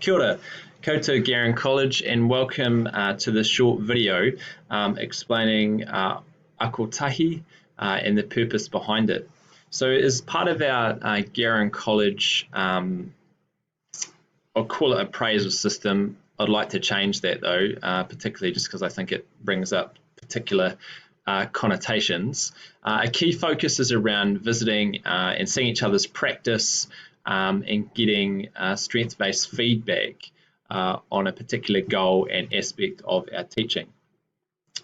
Kia ora, koutou Garen College, and welcome to this short video explaining ako Tahi and the purpose behind it. So as part of our Garen College, I'll call it appraisal system. I'd like to change that though, particularly just because I think it brings up particular connotations. A key focus is around visiting and seeing each other's practice and getting strengths-based feedback on a particular goal and aspect of our teaching.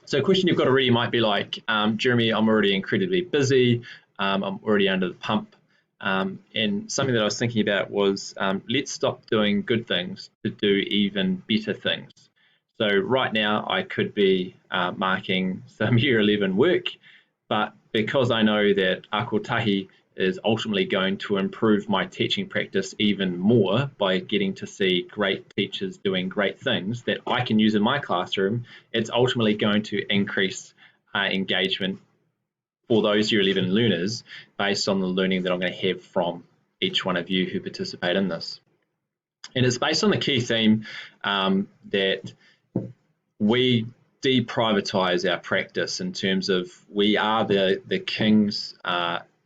So a question you've got already might be like, Jeremy, I'm already incredibly busy, I'm already under the pump, and something that I was thinking about was let's stop doing good things to do even better things. So right now I could be marking some Year 11 work, but because I know that ako Tahi is ultimately going to improve my teaching practice even more by getting to see great teachers doing great things that I can use in my classroom, it's ultimately going to increase engagement for those Year 11 learners based on the learning that I'm going to have from each one of you who participate in this. And it's based on the key theme that we deprivatize our practice in terms of we are the kings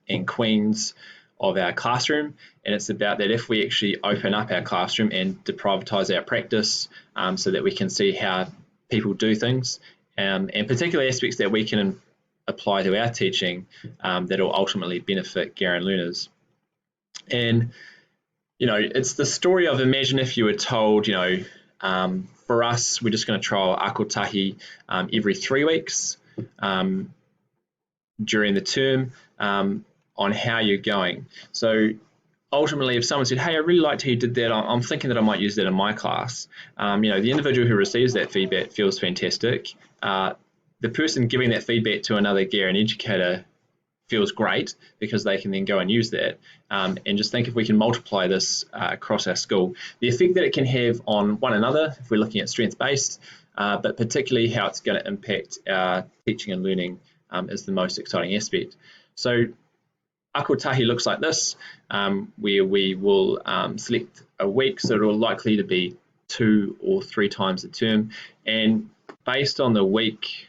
and queens of our classroom, and it's about that if we actually open up our classroom and deprivatize our practice so that we can see how people do things and particular aspects that we can apply to our teaching that will ultimately benefit Garen learners. And you know, it's the story of imagine if you were told, you know, for us we're just going to trial ako Tahi every 3 weeks during the term on how you're going. So ultimately, if someone said, hey, I really liked how you did that, I'm thinking that I might use that in my class, you know, the individual who receives that feedback feels fantastic. The person giving that feedback to another Garen educator feels great because they can then go and use that. And just think if we can multiply this across our school, the effect that it can have on one another, if we're looking at strengths-based, but particularly how it's going to impact our teaching and learning is the most exciting aspect. So ako Tahi looks like this, where we will select a week, so it'll likely to be 2 or 3 times a term, and based on the week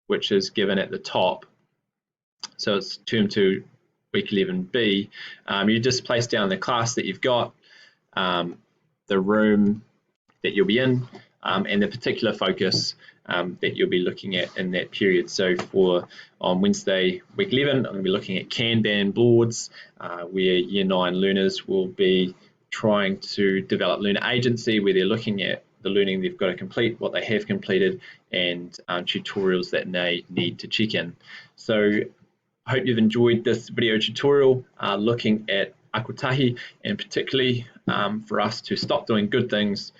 which is given at the top, so it's term 2, week 11B, you just place down the class that you've got, the room that you'll be in, and the particular focus that you'll be looking at in that period. So for on Wednesday, week 11, I'm going to be looking at Kanban boards, where Year 9 learners will be trying to develop learner agency, where they're looking at the learning they've got to complete, what they have completed, and tutorials that they need to check in. So I hope you've enjoyed this video tutorial looking at ako Tahi, and particularly for us to stop doing good things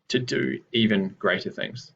to do even greater things.